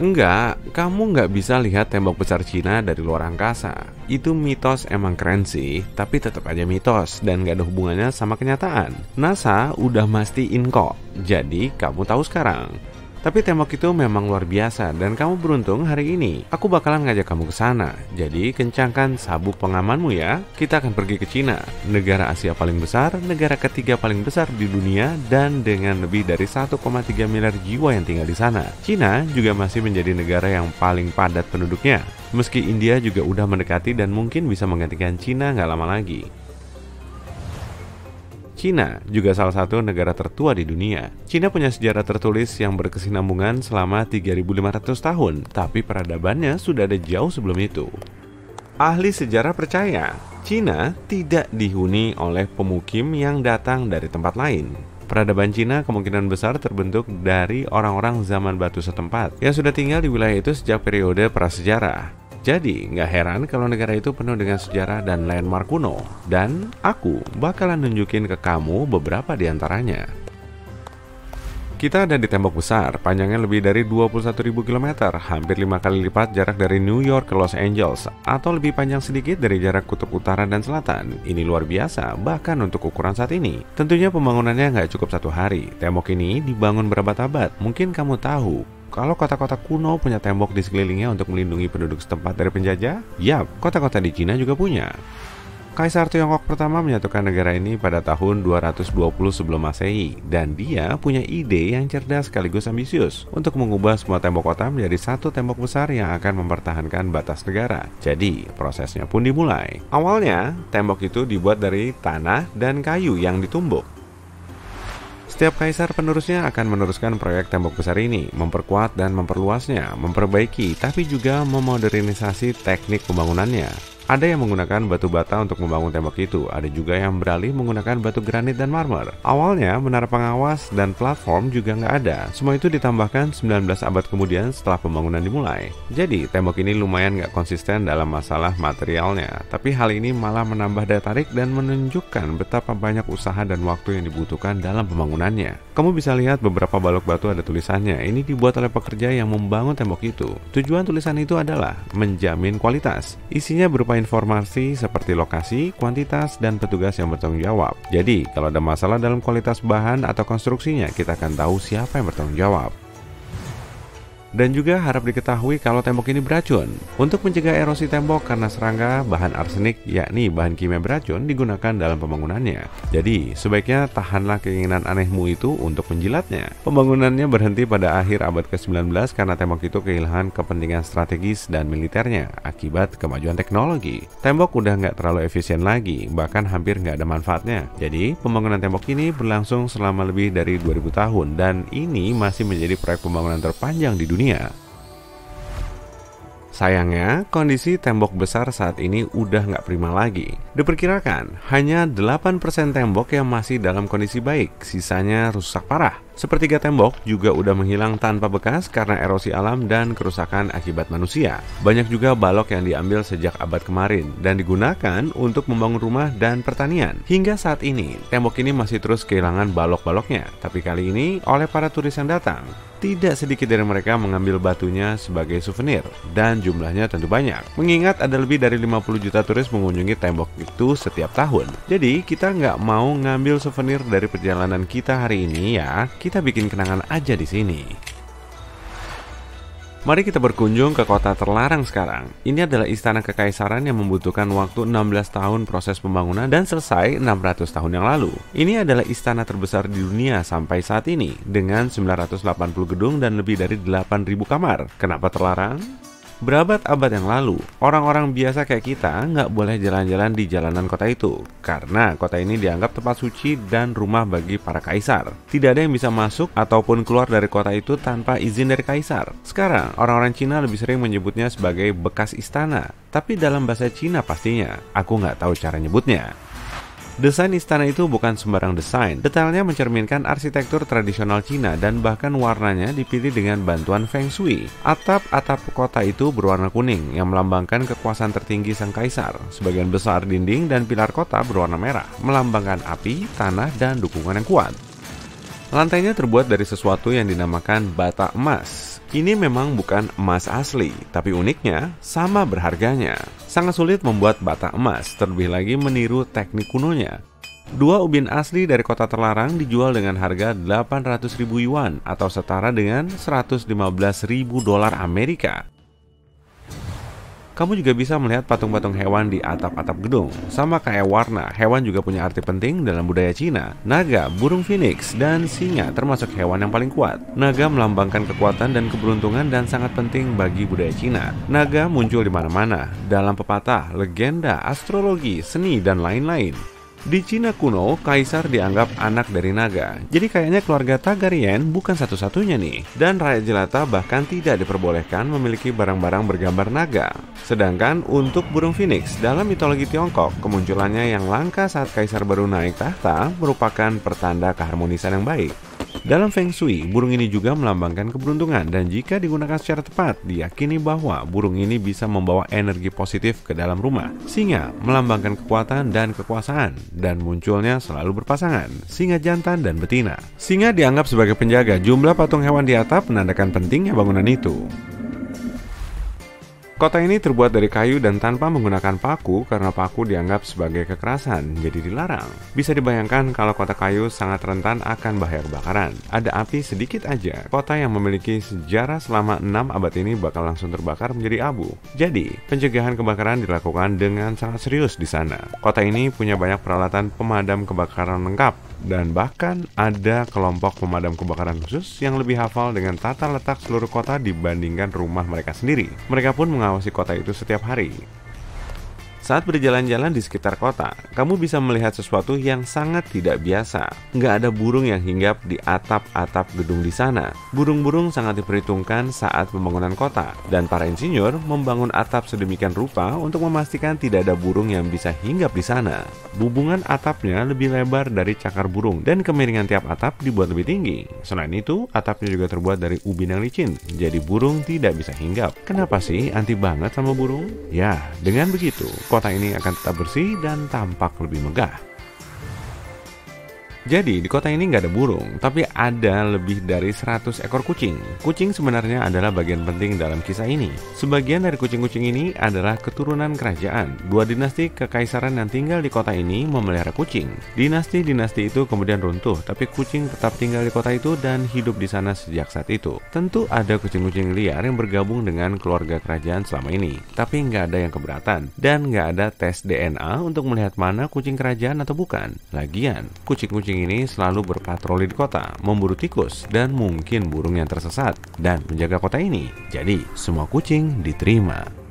Enggak, kamu nggak bisa lihat tembok besar Cina dari luar angkasa. Itu mitos, emang keren sih, tapi tetap aja mitos dan nggak ada hubungannya sama kenyataan. NASA udah mastiin kok, jadi kamu tahu sekarang. Tapi tembok itu memang luar biasa dan kamu beruntung hari ini. Aku bakalan ngajak kamu ke sana. Jadi kencangkan sabuk pengamanmu ya. Kita akan pergi ke Cina, negara Asia paling besar, negara ketiga paling besar di dunia dan dengan lebih dari 1,3 miliar jiwa yang tinggal di sana. Cina juga masih menjadi negara yang paling padat penduduknya. Meski India juga udah mendekati dan mungkin bisa menggantikan Cina nggak lama lagi. Cina juga salah satu negara tertua di dunia. Cina punya sejarah tertulis yang berkesinambungan selama 3.500 tahun, tapi peradabannya sudah ada jauh sebelum itu. Ahli sejarah percaya, Cina tidak dihuni oleh pemukim yang datang dari tempat lain. Peradaban Cina kemungkinan besar terbentuk dari orang-orang zaman batu setempat yang sudah tinggal di wilayah itu sejak periode prasejarah. Jadi, nggak heran kalau negara itu penuh dengan sejarah dan landmark kuno. Dan aku bakalan nunjukin ke kamu beberapa di antaranya. Kita ada di tembok besar, panjangnya lebih dari 21.000 km, hampir 5 kali lipat jarak dari New York ke Los Angeles, atau lebih panjang sedikit dari jarak kutub utara dan selatan. Ini luar biasa, bahkan untuk ukuran saat ini. Tentunya pembangunannya nggak cukup 1 hari. Tembok ini dibangun berabad-abad, mungkin kamu tahu. Kalau kota-kota kuno punya tembok di sekelilingnya untuk melindungi penduduk setempat dari penjajah, yap, kota-kota di Cina juga punya. Kaisar Tiongkok pertama menyatukan negara ini pada tahun 220 sebelum Masehi, dan dia punya ide yang cerdas sekaligus ambisius untuk mengubah semua tembok kota menjadi satu tembok besar yang akan mempertahankan batas negara. Jadi, prosesnya pun dimulai. Awalnya, tembok itu dibuat dari tanah dan kayu yang ditumbuk. Setiap kaisar penerusnya akan meneruskan proyek tembok besar ini, memperkuat dan memperluasnya, memperbaiki, tapi juga memodernisasi teknik pembangunannya. Ada yang menggunakan batu bata untuk membangun tembok itu, ada juga yang beralih menggunakan batu granit dan marmer. Awalnya, menara pengawas dan platform juga nggak ada. Semua itu ditambahkan 19 abad kemudian setelah pembangunan dimulai. Jadi, tembok ini lumayan nggak konsisten dalam masalah materialnya. Tapi hal ini malah menambah daya tarik dan menunjukkan betapa banyak usaha dan waktu yang dibutuhkan dalam pembangunannya. Kamu bisa lihat beberapa balok batu ada tulisannya. Ini dibuat oleh pekerja yang membangun tembok itu. Tujuan tulisan itu adalah menjamin kualitas. Isinya berupa informasi seperti lokasi, kuantitas, dan petugas yang bertanggung jawab. Jadi, kalau ada masalah dalam kualitas bahan atau konstruksinya, kita akan tahu siapa yang bertanggung jawab. Dan juga harap diketahui kalau tembok ini beracun. Untuk mencegah erosi tembok karena serangga, bahan arsenik, yakni bahan kimia beracun, digunakan dalam pembangunannya. Jadi, sebaiknya tahanlah keinginan anehmu itu untuk menjilatnya. Pembangunannya berhenti pada akhir abad ke-19 karena tembok itu kehilangan kepentingan strategis dan militernya akibat kemajuan teknologi. Tembok udah nggak terlalu efisien lagi, bahkan hampir nggak ada manfaatnya. Jadi, pembangunan tembok ini berlangsung selama lebih dari 2000 tahun dan ini masih menjadi proyek pembangunan terpanjang di dunia. Sayangnya, kondisi tembok besar saat ini udah nggak prima lagi. Diperkirakan, hanya 8% tembok yang masih dalam kondisi baik, sisanya rusak parah. Sepertiga tembok juga udah menghilang tanpa bekas karena erosi alam dan kerusakan akibat manusia. Banyak juga balok yang diambil sejak abad kemarin dan digunakan untuk membangun rumah dan pertanian. Hingga saat ini, tembok ini masih terus kehilangan balok-baloknya. Tapi kali ini, oleh para turis yang datang, tidak sedikit dari mereka mengambil batunya sebagai souvenir, dan jumlahnya tentu banyak. Mengingat ada lebih dari 50 juta turis mengunjungi tembok itu setiap tahun. Jadi, kita nggak mau ngambil souvenir dari perjalanan kita hari ini ya, kita bikin kenangan aja di sini. Mari kita berkunjung ke kota terlarang sekarang. Ini adalah istana kekaisaran yang membutuhkan waktu 16 tahun proses pembangunan dan selesai 600 tahun yang lalu. Ini adalah istana terbesar di dunia sampai saat ini dengan 980 gedung dan lebih dari 8.000 kamar. Kenapa terlarang? Berabad-abad yang lalu, orang-orang biasa kayak kita nggak boleh jalan-jalan di jalanan kota itu karena kota ini dianggap tempat suci dan rumah bagi para kaisar. Tidak ada yang bisa masuk ataupun keluar dari kota itu tanpa izin dari kaisar. Sekarang, orang-orang Cina lebih sering menyebutnya sebagai bekas istana, tapi dalam bahasa Cina pastinya, aku nggak tahu cara nyebutnya. Desain istana itu bukan sembarang desain. Detailnya mencerminkan arsitektur tradisional Cina dan bahkan warnanya dipilih dengan bantuan Feng Shui. Atap-atap kota itu berwarna kuning yang melambangkan kekuasaan tertinggi sang kaisar. Sebagian besar dinding dan pilar kota berwarna merah, melambangkan api, tanah, dan dukungan yang kuat. Lantainya terbuat dari sesuatu yang dinamakan bata emas. Ini memang bukan emas asli, tapi uniknya sama berharganya. Sangat sulit membuat bata emas, terlebih lagi meniru teknik kunonya. Dua ubin asli dari kota terlarang dijual dengan harga 800.000 yuan atau setara dengan 115.000 dolar Amerika. Kamu juga bisa melihat patung-patung hewan di atap-atap gedung. Sama kayak warna, hewan juga punya arti penting dalam budaya Cina. Naga, burung phoenix, dan singa termasuk hewan yang paling kuat. Naga melambangkan kekuatan dan keberuntungan dan sangat penting bagi budaya Cina. Naga muncul di mana-mana, dalam pepatah, legenda, astrologi, seni, dan lain-lain. Di Cina kuno, kaisar dianggap anak dari naga. Jadi kayaknya keluarga Targaryen bukan satu-satunya nih. Dan rakyat jelata bahkan tidak diperbolehkan memiliki barang-barang bergambar naga. Sedangkan untuk burung phoenix, dalam mitologi Tiongkok, kemunculannya yang langka saat kaisar baru naik tahta merupakan pertanda keharmonisan yang baik. Dalam Feng Shui, burung ini juga melambangkan keberuntungan dan jika digunakan secara tepat, diyakini bahwa burung ini bisa membawa energi positif ke dalam rumah. Singa melambangkan kekuatan dan kekuasaan dan munculnya selalu berpasangan, singa jantan dan betina. Singa dianggap sebagai penjaga, jumlah patung hewan di atap menandakan pentingnya bangunan itu. Kota ini terbuat dari kayu dan tanpa menggunakan paku karena paku dianggap sebagai kekerasan, jadi dilarang. Bisa dibayangkan kalau kota kayu sangat rentan akan bahaya kebakaran. Ada api sedikit aja, kota yang memiliki sejarah selama 6 abad ini bakal langsung terbakar menjadi abu. Jadi, pencegahan kebakaran dilakukan dengan sangat serius di sana. Kota ini punya banyak peralatan pemadam kebakaran lengkap, dan bahkan ada kelompok pemadam kebakaran khusus yang lebih hafal dengan tata letak seluruh kota dibandingkan rumah mereka sendiri. Mereka pun mengawasi kota itu setiap hari. Saat berjalan-jalan di sekitar kota, kamu bisa melihat sesuatu yang sangat tidak biasa. Nggak ada burung yang hinggap di atap-atap gedung di sana. Burung-burung sangat diperhitungkan saat pembangunan kota, dan para insinyur membangun atap sedemikian rupa untuk memastikan tidak ada burung yang bisa hinggap di sana. Bubungan atapnya lebih lebar dari cakar burung, dan kemiringan tiap atap dibuat lebih tinggi. Selain itu, atapnya juga terbuat dari ubin yang licin, jadi burung tidak bisa hinggap. Kenapa sih anti banget sama burung? Ya, dengan begitu, kota ini akan tetap bersih dan tampak lebih megah. Jadi di kota ini nggak ada burung, tapi ada lebih dari 100 ekor kucing. Kucing sebenarnya adalah bagian penting dalam kisah ini. Sebagian dari kucing-kucing ini adalah keturunan kerajaan. Dua dinasti kekaisaran yang tinggal di kota ini memelihara kucing. Dinasti-dinasti itu kemudian runtuh, tapi kucing tetap tinggal di kota itu dan hidup di sana sejak saat itu. Tentu ada kucing-kucing liar yang bergabung dengan keluarga kerajaan selama ini, tapi nggak ada yang keberatan dan nggak ada tes DNA untuk melihat mana kucing kerajaan atau bukan. Lagian, kucing-kucing ini selalu berpatroli di kota, memburu tikus dan mungkin burung yang tersesat dan menjaga kota ini. Jadi, semua kucing diterima.